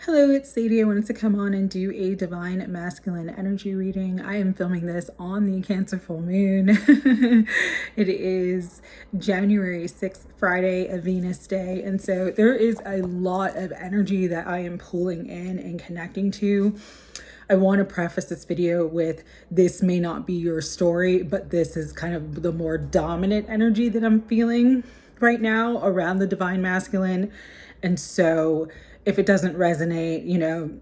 Hello, it's Sadie. I wanted to come on and do a divine masculine energy reading. I am filming this on the Cancer full moon. It is January 6th, Friday, a Venus day. And so there is a lot of energy that I am pulling in and connecting to. I want to preface this video with this may not be your story, but this is kind of the more dominant energy that I'm feeling right now around the divine masculine. And so if it doesn't resonate,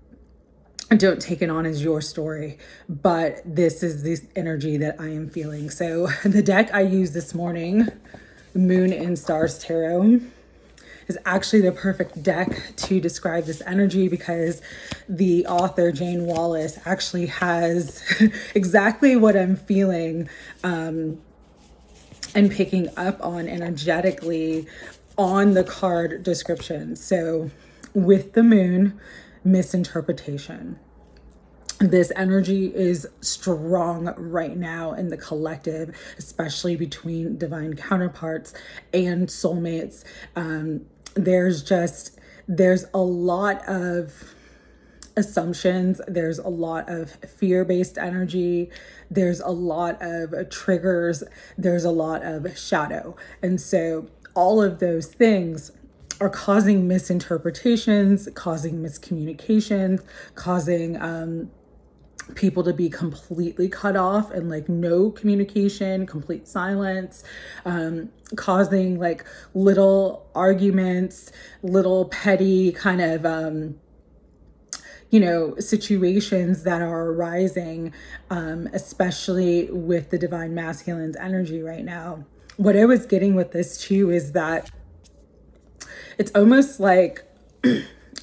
don't take it on as your story, but this is this energy that I am feeling. So the deck I used this morning, Moon and Stars Tarot, is actually the perfect deck to describe this energy because the author, Jayne Wallace, actually has exactly what I'm feeling and picking up on energetically on the card description. So with the moon, misinterpretation. This energy is strong right now in the collective, especially between divine counterparts and soulmates. There's a lot of assumptions. There's a lot of fear-based energy. There's a lot of triggers. There's a lot of shadow. And so all of those things are causing misinterpretations, causing miscommunications, causing people to be completely cut off and like no communication, complete silence, causing like little arguments, little petty kind of situations that are arising, especially with the divine masculine's energy right now. What I was getting with this too is that it's almost like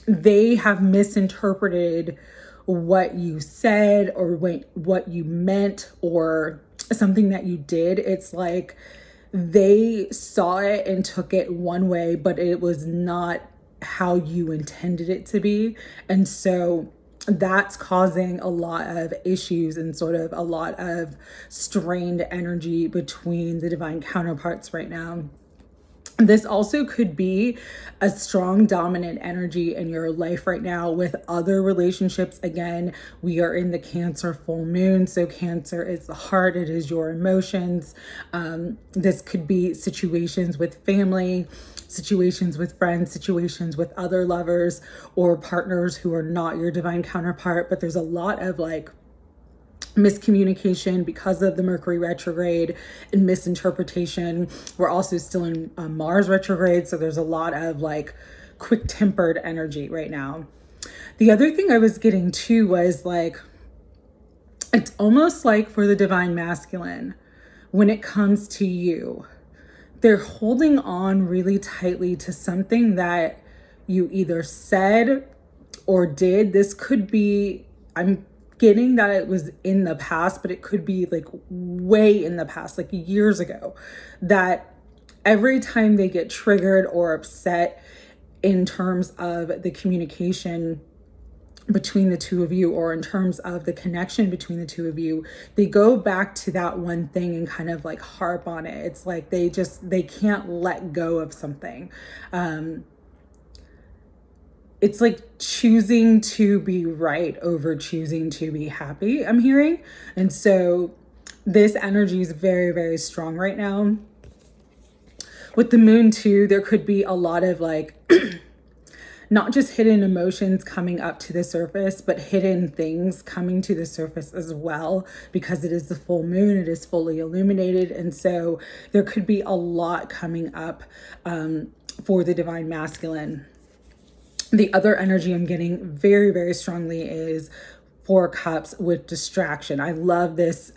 they have misinterpreted what you said or what you meant or something that you did. It's like they saw it and took it one way, but it was not how you intended it to be. And so that's causing a lot of issues and sort of a lot of strained energy between the divine counterparts right now. This also could be a strong dominant energy in your life right now with other relationships. Again, we are in the Cancer full moon. So Cancer is the heart. It is your emotions. This could be situations with family, situations with friends, situations with other lovers or partners who are not your divine counterpart. But there's a lot of like miscommunication because of the Mercury retrograde and misinterpretation. We're also still in Mars retrograde, so there's a lot of like quick-tempered energy right now. The other thing I was getting too was like, it's almost like for the divine masculine, when it comes to you, they're holding on really tightly to something that you either said or did. This could be, I'm getting that it was in the past, but it could be like way in the past, like years ago, that every time they get triggered or upset in terms of the communication between the two of you or in terms of the connection between the two of you, they go back to that one thing and kind of like harp on it. It's like they can't let go of something. It's like choosing to be right over choosing to be happy, I'm hearing. And so this energy is very, very strong right now. With the moon too, there could be a lot of like, not just hidden emotions coming up to the surface, but hidden things coming to the surface as well, because it is the full moon, it is fully illuminated. And so there could be a lot coming up for the divine masculine. The other energy I'm getting very, very strongly is Four Cups with distraction. I love this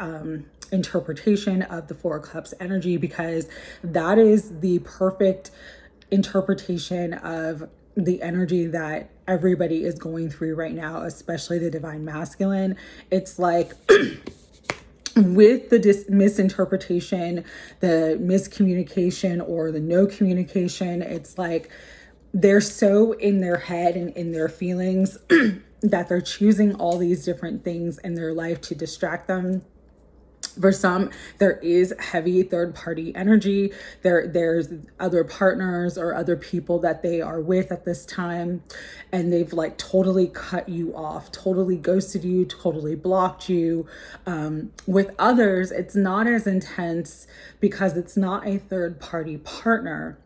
interpretation of the Four Cups energy because that is the perfect interpretation of the energy that everybody is going through right now, especially the divine masculine. It's like with the misinterpretation, the miscommunication, or the no communication, it's like they're so in their head and in their feelings that they're choosing all these different things in their life to distract them For some, there is heavy third-party energy. There's other partners or other people that they are with at this time, and they've like totally cut you off, totally ghosted you, totally blocked you. With others, it's not as intense because it's not a third-party partner.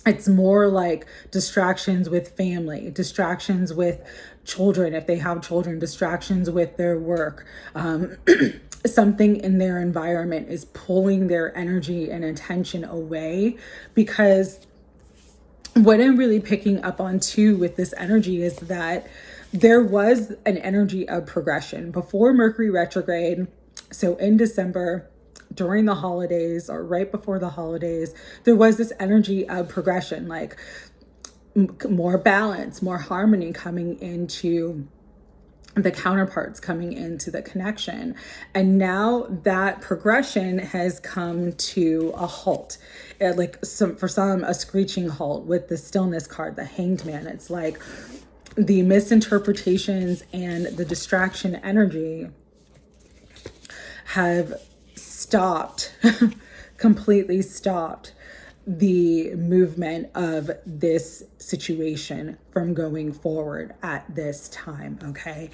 It's more like distractions with family, distractions with children, if they have children, distractions with their work. Something in their environment is pulling their energy and attention away, because what I'm really picking up on too with this energy is that there was an energy of progression before Mercury retrograde. So in December, during the holidays or right before the holidays, there was this energy of progression, like more balance, more harmony coming into the counterparts, coming into the connection. And now that progression has come to a halt, for some, a screeching halt with the stillness card, the Hanged Man. It's like the misinterpretations and the distraction energy have stopped, completely stopped the movement of this situation from going forward at this time. Okay.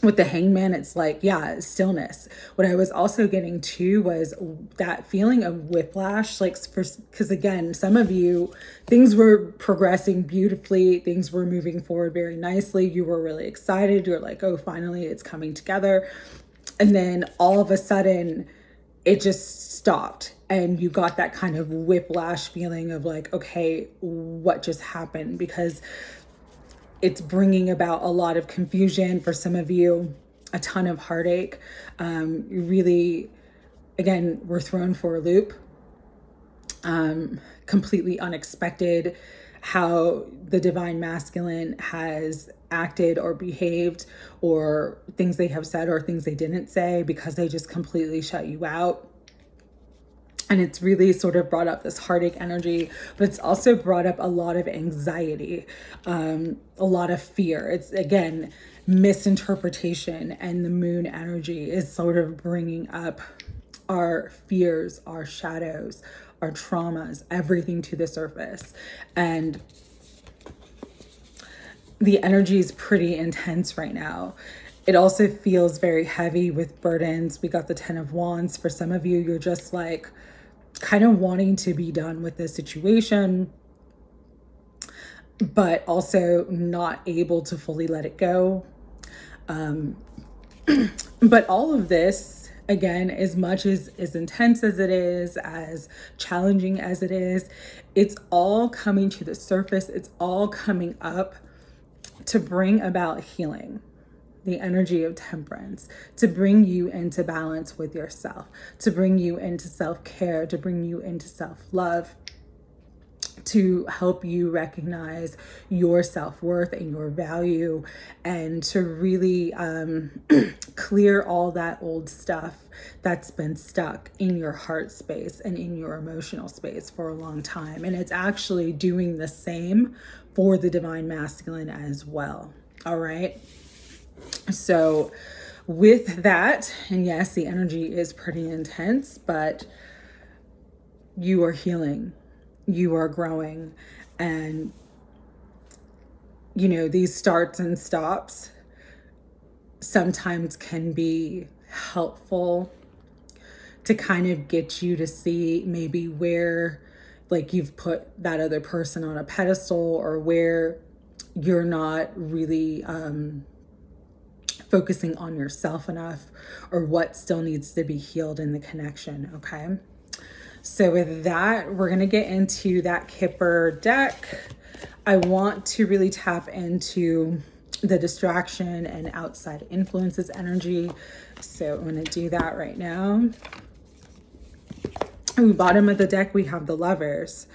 With the Hangman, it's like, yeah, stillness. What I was also getting to was that feeling of whiplash, like, because again, some of you, things were progressing beautifully, things were moving forward very nicely, you were really excited, you're like, oh, finally it's coming together. And then all of a sudden it just stopped, and you got that kind of whiplash feeling of like, okay, what just happened? Because it's bringing about a lot of confusion for some of you, a ton of heartache. You really, again, were thrown for a loop. Completely unexpected how the divine masculine has acted or behaved, or things they have said or things they didn't say, because they just completely shut you out. And it's really sort of brought up this heartache energy, but it's also brought up a lot of anxiety, a lot of fear. It's, again, misinterpretation, and the moon energy is sort of bringing up our fears, our shadows, our traumas, everything to the surface. And the energy is pretty intense right now. It also feels very heavy with burdens. We got the 10 of Wands. For some of you, you're just like kind of wanting to be done with this situation, but also not able to fully let it go. But all of this, again, as much as intense as it is, as challenging as it is, it's all coming to the surface. It's all coming up to bring about healing, the energy of temperance, to bring you into balance with yourself, to bring you into self-care, to bring you into self-love, to help you recognize your self-worth and your value, and to really clear all that old stuff that's been stuck in your heart space and in your emotional space for a long time. And it's actually doing the same for the divine masculine as well. All right. So with that, and yes, the energy is pretty intense, but you are healing, you are growing. And, you know, these starts and stops sometimes can be helpful to kind of get you to see maybe where, like, you've put that other person on a pedestal, or where you're not really focusing on yourself enough, or what still needs to be healed in the connection. Okay. So with that, we're going to get into that Kipper deck. I want to really tap into the distraction and outside influences energy. So I'm going to do that right now. At the bottom of the deck, we have the Lovers.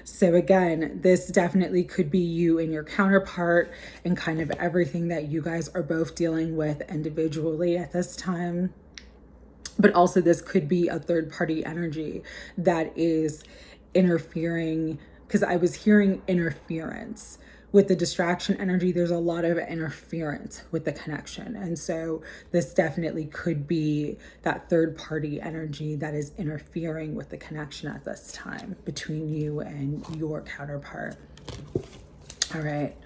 So again, this definitely could be you and your counterpart, and kind of everything that you guys are both dealing with individually at this time. But also this could be a third party energy that is interfering, because I was hearing interference with the distraction energy, there's a lot of interference with the connection. And so this definitely could be that third party energy that is interfering with the connection at this time between you and your counterpart. All right.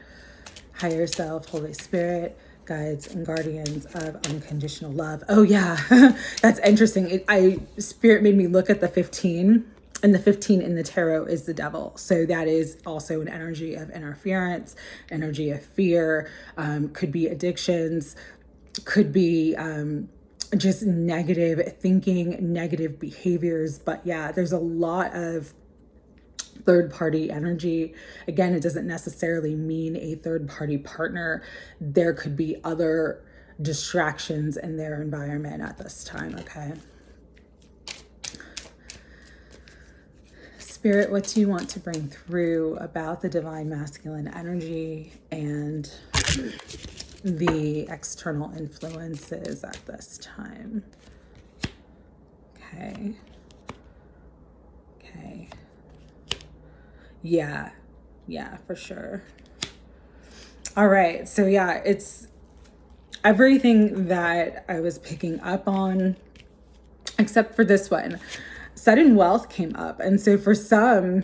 Higher self, Holy Spirit, guides and guardians of unconditional love. Oh yeah, that's interesting. Spirit made me look at the 15. And the 15 in the tarot is the devil. So that is also an energy of interference, energy of fear, could be addictions, could be just negative thinking, negative behaviors. But yeah, there's a lot of third party energy. Again, it doesn't necessarily mean a third party partner. There could be other distractions in their environment at this time, okay? Spirit, what do you want to bring through about the divine masculine energy and the external influences at this time? Okay. Okay. Yeah, for sure. All right. So yeah, it's everything that I was picking up on, except for this one. Sudden wealth came up. And so for some,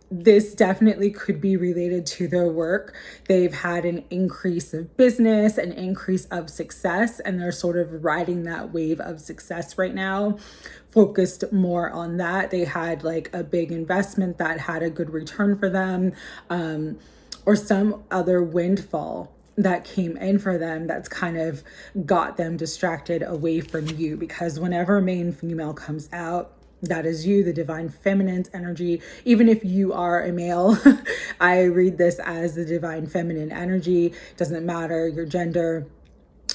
this definitely could be related to their work. They've had an increase of business, an increase of success, and they're sort of riding that wave of success right now, focused more on that. They had like a big investment that had a good return for them, or some other windfall that came in for them that's kind of got them distracted away from you, because whenever male female comes out, that is you, the divine feminine's energy. Even if you are a male, I read this as the divine feminine energy. Doesn't matter your gender,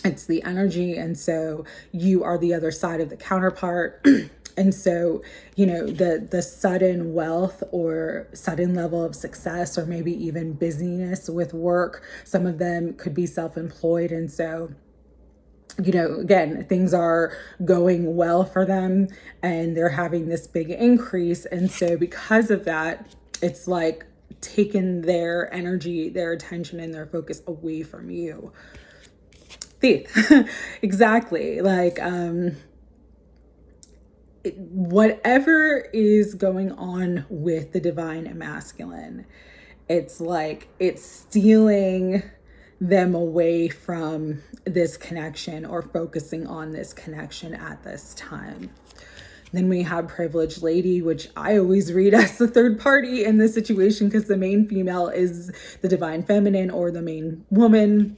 it's the energy. And so you are the other side of the counterpart. And so, you know, the sudden wealth or sudden level of success, or maybe even busyness with work, some of them could be self-employed. And so, you know, again, things are going well for them and they're having this big increase. And so because of that, it's like taken their energy, their attention, and their focus away from you. Thief. Exactly. Like, whatever is going on with the divine masculine, it's like it's stealing them away from this connection or focusing on this connection at this time. Then we have privileged lady, which I always read as the third party in this situation, because the main female is the divine feminine or the main woman.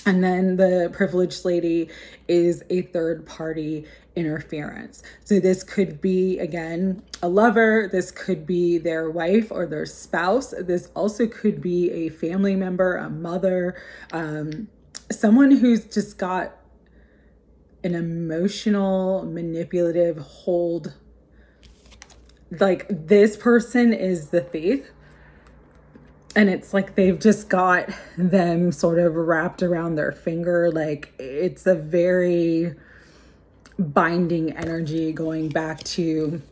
And then the privileged lady is a third party interference. So this could be, again, a lover. This could be their wife or their spouse. This also could be a family member, a mother, someone who's just got an emotional, manipulative hold. Like, this person is the thief. And it's like they've just got them sort of wrapped around their finger. Like, it's a very binding energy, going back to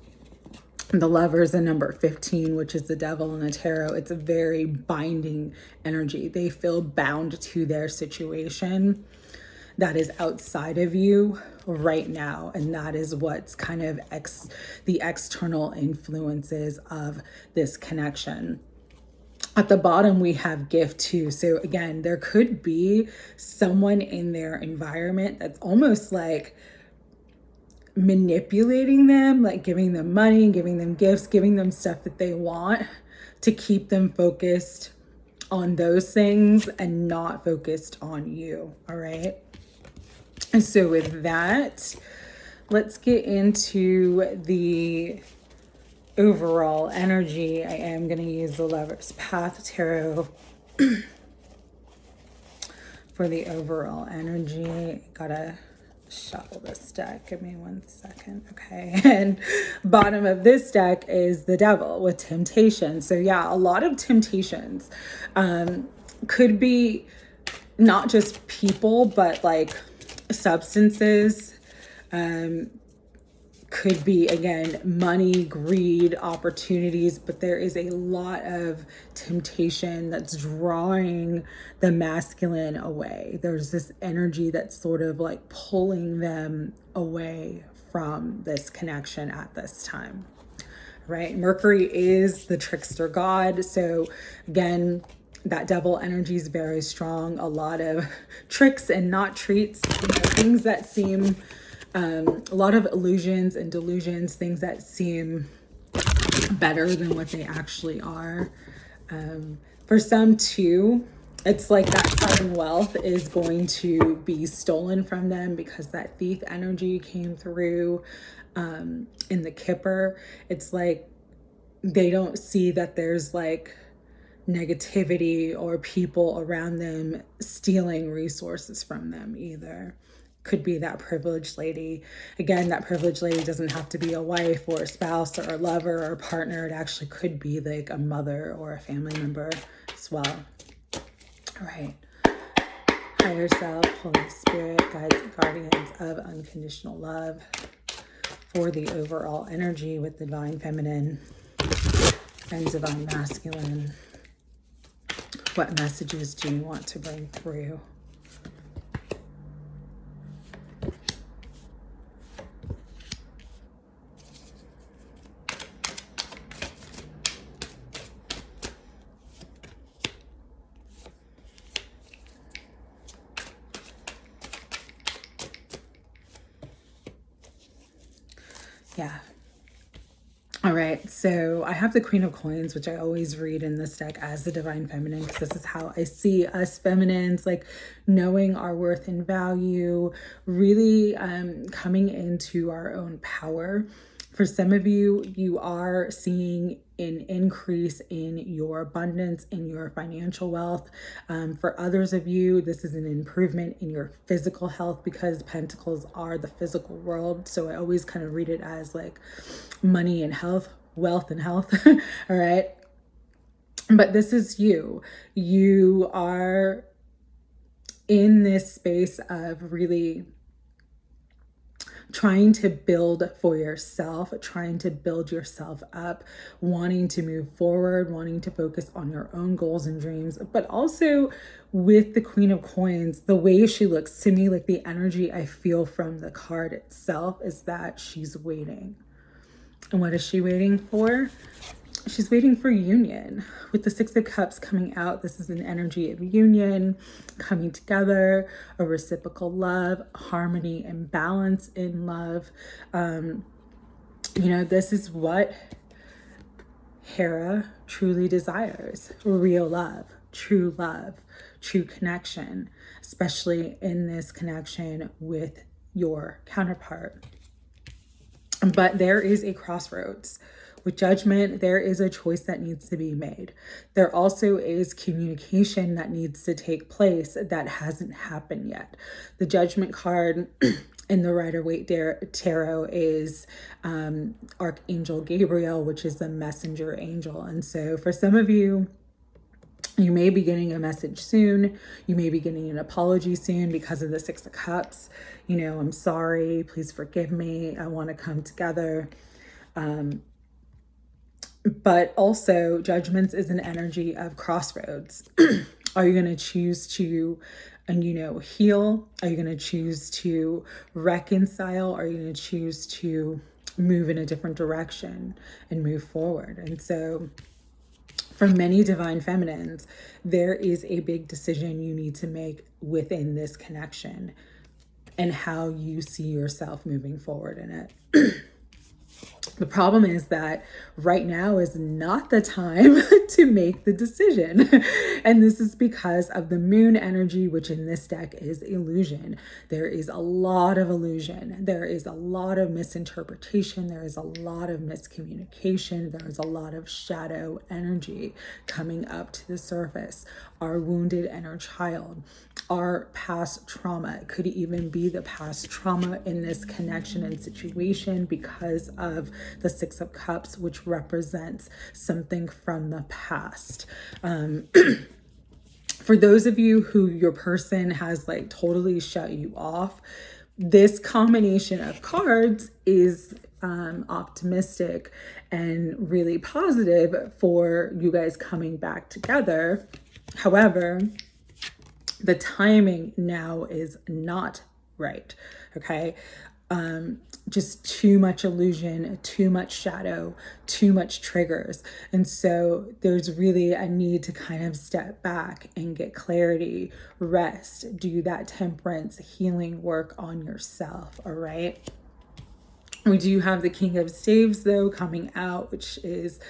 the lovers and number 15, which is the devil in the tarot. It's a very binding energy. They feel bound to their situation that is outside of you right now. And that is what's kind of the external influences of this connection. At the bottom, we have gift too. So again, there could be someone in their environment that's almost like manipulating them, like giving them money, giving them gifts, giving them stuff that they want to keep them focused on those things and not focused on you. All right. And so with that, let's get into the overall energy. I am going to use the Lover's Path Tarot for the overall energy. Gotta shuffle this deck. Give me 1 second. Okay. And bottom of this deck is the Devil with temptation. So yeah, a lot of temptations. Could be not just people, but like substances. could be, again, money, greed, opportunities, but there is a lot of temptation that's drawing the masculine away. There's this energy that's sort of like pulling them away from this connection at this time, right? Mercury is the trickster god. So again, that devil energy is very strong. A lot of tricks and not treats, things that seem a lot of illusions and delusions, things that seem better than what they actually are. For some too, it's like that sudden wealth is going to be stolen from them because that thief energy came through in the Kipper. It's like they don't see that there's like negativity or people around them stealing resources from them either. Could be that privileged lady. Again, that privileged lady doesn't have to be a wife or a spouse or a lover or a partner. It actually could be like a mother or a family member as well. All right. Higher self, Holy Spirit, guides and guardians of unconditional love for the overall energy with divine feminine and divine masculine. What messages do you want to bring through? Yeah. All right, so I have the Queen of Coins, which I always read in this deck as the Divine Feminine, because this is how I see us feminines, like knowing our worth and value, really coming into our own power. For some of you, you are seeing an increase in your abundance, in your financial wealth. For others of you, this is an improvement in your physical health, because pentacles are the physical world. So I always kind of read it as like money and health, wealth and health. All right. But this is you. You are in this space of really trying to build for yourself, trying to build yourself up, wanting to move forward, wanting to focus on your own goals and dreams. But also with the Queen of Coins, the way she looks to me, like the energy I feel from the card itself, is that she's waiting. And what is she waiting for? She's waiting for union. With the Six of Cups coming out, this is an energy of union, coming together, a reciprocal love, harmony and balance in love. This is what Hera truly desires. Real love, true connection, especially in this connection with your counterpart. But there is a crossroads. With Judgment, there is a choice that needs to be made. There also is communication that needs to take place that hasn't happened yet. The Judgment card in the Rider-Waite Tarot is Archangel Gabriel, which is the messenger angel. And so for some of you, you may be getting a message soon. You may be getting an apology soon because of the Six of Cups. I'm sorry, please forgive me. I want to come together. But also, Judgments is an energy of crossroads. Are you going to choose to, heal? Are you going to choose to reconcile? Are you going to choose to move in a different direction and move forward? And so for many divine feminines, there is a big decision you need to make within this connection and how you see yourself moving forward in it. The problem is that right now is not the time to make the decision. And this is because of the moon energy, which in this deck is illusion. There is a lot of illusion. There is a lot of misinterpretation. There is a lot of miscommunication. There is a lot of shadow energy coming up to the surface. Our wounded inner child, our past trauma. It could even be the past trauma in this connection and situation because of the Six of Cups, which represents something from the past. For those of you who your person has like totally shut you off, this combination of cards is optimistic and really positive for you guys coming back together. However, the timing now is not right. Okay. Just too much illusion, too much shadow, too much triggers. And so there's really a need to kind of step back and get clarity, rest, do that temperance, healing work on yourself. All right. We do have the King of Staves though coming out, which is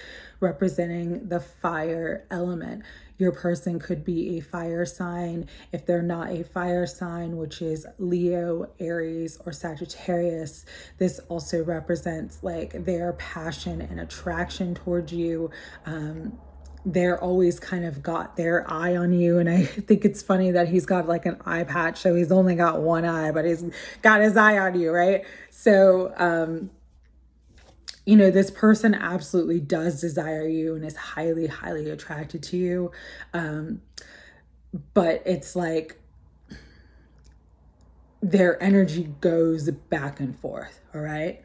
representing the fire element. Your person could be a fire sign. If they're not a fire sign, which is Leo, Aries, or Sagittarius, this also represents like their passion and attraction towards you. They're always kind of got their eye on you. And I think it's funny that he's got like an eye patch. So he's only got one eye, but he's got his eye on you, right? So, you know, this person absolutely does desire you and is highly, highly attracted to you. But it's like their energy goes back and forth. All right.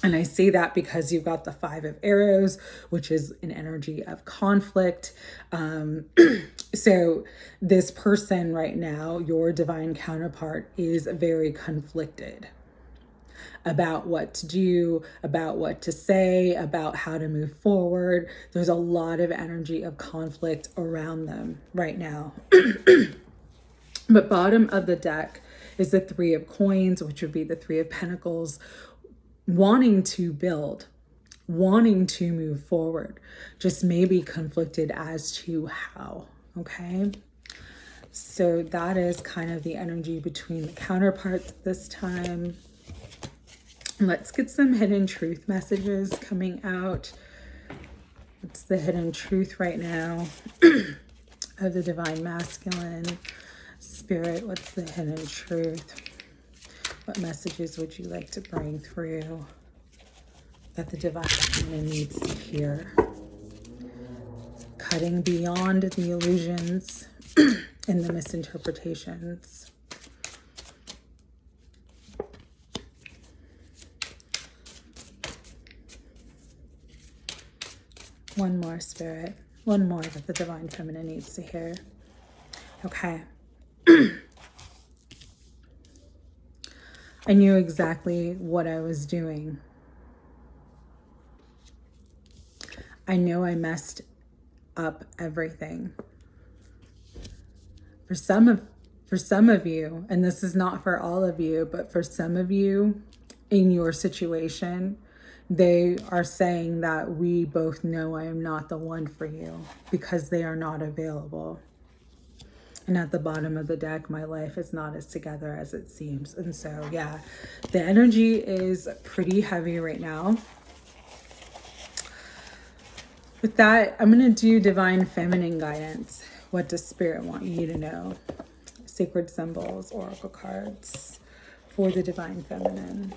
And I say that because you've got the 5 of Arrows, which is an energy of conflict. So this person right now, your divine counterpart, is very conflicted about what to do, about what to say, about how to move forward. There's a lot of energy of conflict around them right now. But bottom of the deck is the 3 of Coins, which would be the 3 of Pentacles, wanting to build, wanting to move forward, just maybe conflicted as to how. Okay. So that is kind of the energy between the counterparts this time. Let's get some hidden truth messages coming out. What's the hidden truth right now of the divine masculine? Spirit, what's the hidden truth? What messages would you like to bring through that the divine feminine needs to hear? Cutting beyond the illusions and the misinterpretations. One more, Spirit. One more that the divine feminine needs to hear. Okay. I knew exactly what I was doing. I know I messed up everything. For some of you, and this is not for all of you, but for some of you in your situation, they are saying that we both know I am not the one for you because they are not available. And at the bottom of the deck, my life is not as together as it seems. And so, yeah, the energy is pretty heavy right now. With that, I'm going to do divine feminine guidance. What does Spirit want you to know? Sacred symbols, oracle cards for the divine feminine.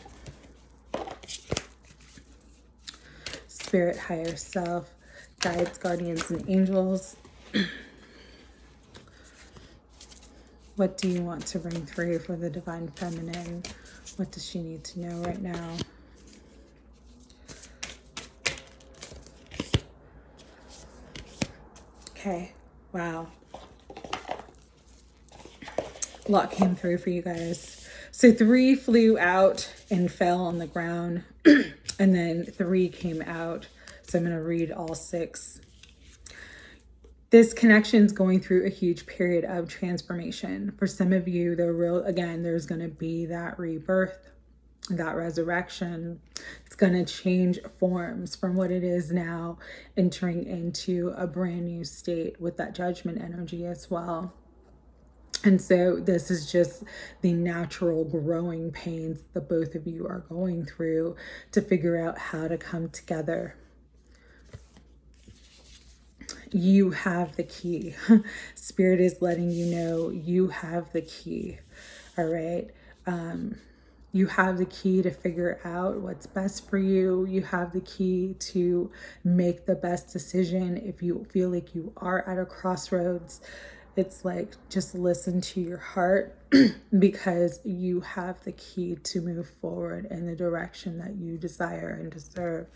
Spirit, higher self, guides, guardians, and angels. What do you want to bring through for the divine feminine? What does she need to know right now? Okay, wow. A lot came through for you guys. So 3 flew out and fell on the ground, and then 3 came out. So I'm going to read all 6. This connection is going through a huge period of transformation. For some of you, there's going to be that rebirth, that resurrection. It's going to change forms from what it is now, entering into a brand new state with that judgment energy as well. And so this is just the natural growing pains that both of you are going through to figure out how to come together. You have the key. Spirit is letting you know you have the key. All right. You have the key to figure out what's best for you. You have the key to make the best decision if you feel like you are at a crossroads. It's like, just listen to your heart because you have the key to move forward in the direction that you desire and deserve.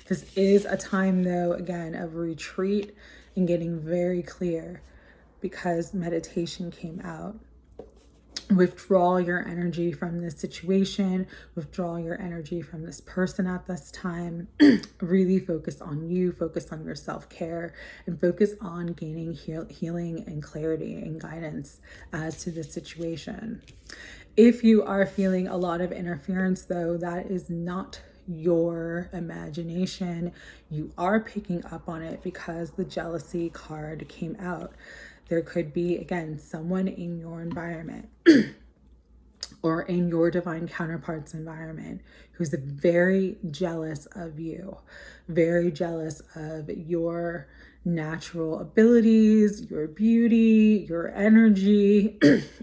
This is a time, though, again, of retreat and getting very clear, because meditation came out. Withdraw your energy from this situation, withdraw your energy from this person at this time. Really focus on you, focus on your self-care, and focus on gaining healing and clarity and guidance as to the situation. If you are feeling a lot of interference, though, that is not your imagination. You are picking up on it because the jealousy card came out. There could be, again, someone in your environment or in your divine counterpart's environment who's very jealous of you, very jealous of your natural abilities, your beauty, your energy.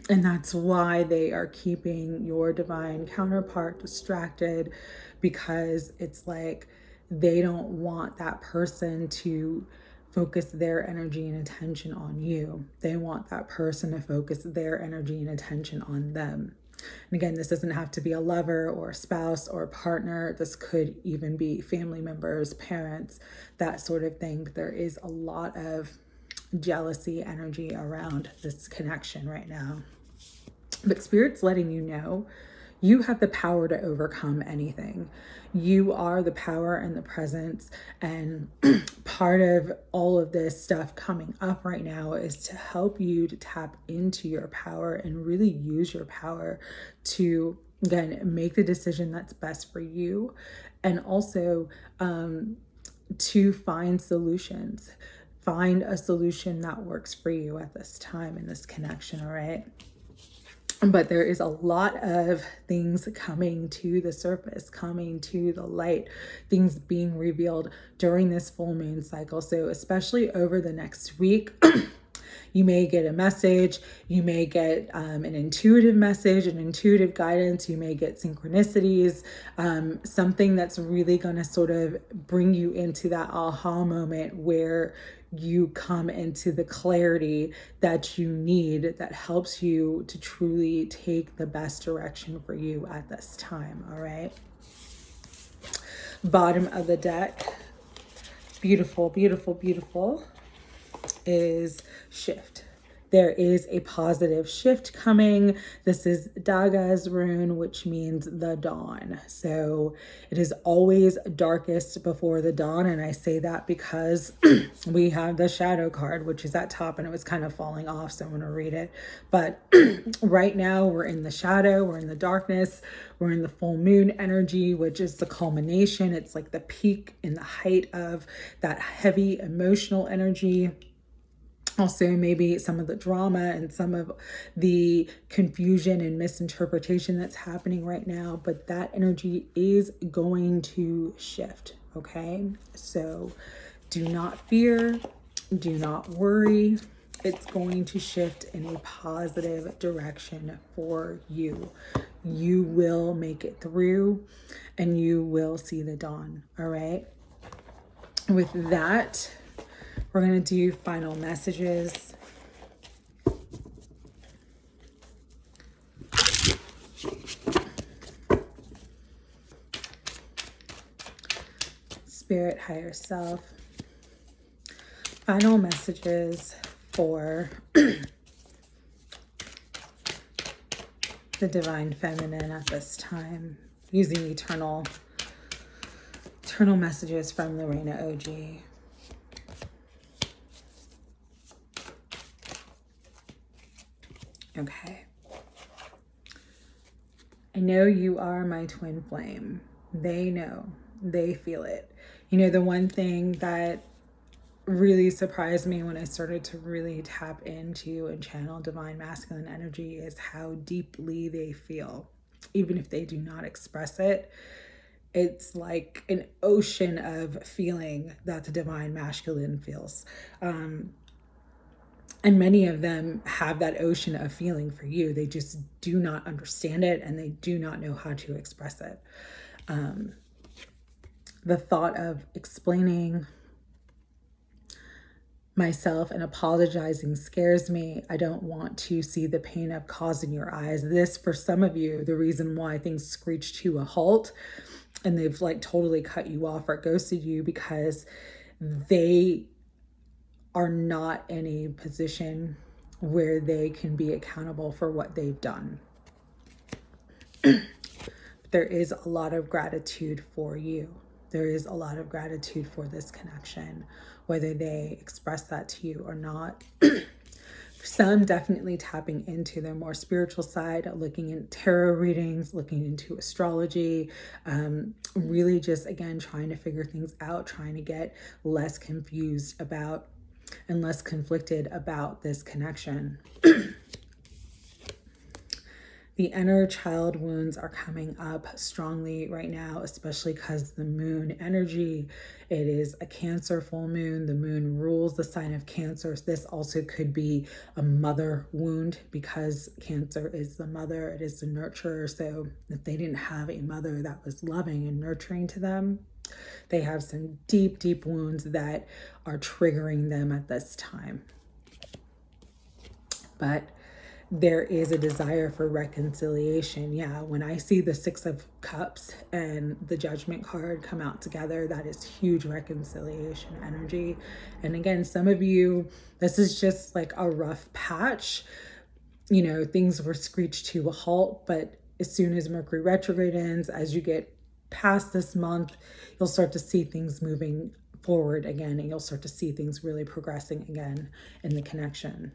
And that's why they are keeping your divine counterpart distracted, because it's like they don't want that person to focus their energy and attention on you. They want that person to focus their energy and attention on them. And again, this doesn't have to be a lover or a spouse or a partner. This could even be family members, parents, that sort of thing. But there is a lot of jealousy energy around this connection right now. But Spirit's letting you know you have the power to overcome anything. You are the power and the presence. And part of all of this stuff coming up right now is to help you to tap into your power and really use your power to, again, make the decision that's best for you. And also to find solutions. Find a solution that works for you at this time in this connection, all right? But there is a lot of things coming to the surface, coming to the light, things being revealed during this full moon cycle. So especially over the next week, you may get a message, you may get an intuitive message, an intuitive guidance, you may get synchronicities, something that's really going to sort of bring you into that aha moment where you come into the clarity that you need, that helps you to truly take the best direction for you at this time, all right? Bottom of the deck, beautiful, beautiful, beautiful, is shift. There is a positive shift coming. This is Daga's rune, which means the dawn. So it is always darkest before the dawn. And I say that because we have the shadow card, which is at top, and it was kind of falling off, so I'm going to read it. But right now we're in the shadow, we're in the darkness, we're in the full moon energy, which is the culmination. It's like the peak in the height of that heavy emotional energy. Also, maybe some of the drama and some of the confusion and misinterpretation that's happening right now, but that energy is going to shift, okay? So do not fear, do not worry. It's going to shift in a positive direction for you. You will make it through and you will see the dawn, all right? With that, we're going to do final messages. Spirit, higher self. Final messages for the divine feminine at this time, using eternal messages from Lorena OG. Okay. I know you are my twin flame. They know. They feel it. You know, the one thing that really surprised me when I started to really tap into and channel divine masculine energy is how deeply they feel. Even if they do not express it, it's like an ocean of feeling that the divine masculine feels. And many of them have that ocean of feeling for you. They just do not understand it and they do not know how to express it. The thought of explaining myself, and apologizing scares me. I don't want to see the pain I've caused in your eyes. This, for some of you, the reason why things screech to a halt and they've like totally cut you off or ghosted you, because they are not in a position where they can be accountable for what they've done. There is a lot of gratitude for you. There is a lot of gratitude for this connection, whether they express that to you or not. Some definitely tapping into their more spiritual side, looking in tarot readings, looking into astrology, really just, again, trying to figure things out, trying to get less confused about and less conflicted about this connection. The inner child wounds are coming up strongly right now, especially because the moon energy, it is a Cancer full moon. The moon rules the sign of Cancer. This also could be a mother wound, because Cancer is the mother, it is the nurturer. So if they didn't have a mother that was loving and nurturing to them, they have some deep, deep wounds that are triggering them at this time. But there is a desire for reconciliation. Yeah, when I see the Six of Cups and the Judgment card come out together, that is huge reconciliation energy. And again, some of you, this is just like a rough patch. You know, things were screeched to a halt, but as soon as Mercury retrograde ends, as you get past this month, you'll start to see things moving forward again, and you'll start to see things really progressing again in the connection.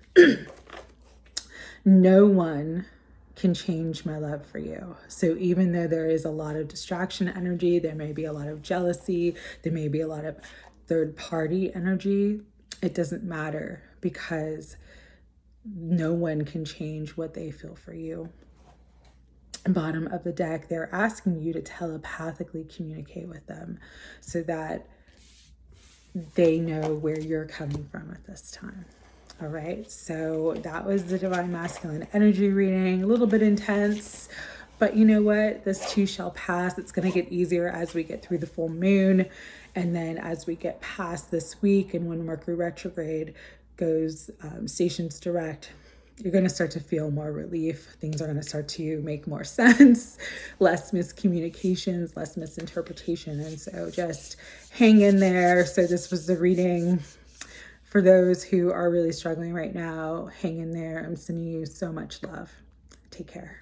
No one can change my love for you. So even though there is a lot of distraction energy, there may be a lot of jealousy, there may be a lot of third party energy, it doesn't matter, because no one can change what they feel for you. Bottom of the deck, they're asking you to telepathically communicate with them so that they know where you're coming from at this time. All right, so that was the Divine Masculine energy reading. A little bit intense, but you know what? This too shall pass. It's going to get easier as we get through the full moon. And then as we get past this week, and when Mercury retrograde goes stations direct, you're going to start to feel more relief. Things are going to start to make more sense, less miscommunications, less misinterpretation. And so just hang in there. So this was the reading for those who are really struggling right now. Hang in there. I'm sending you so much love. Take care.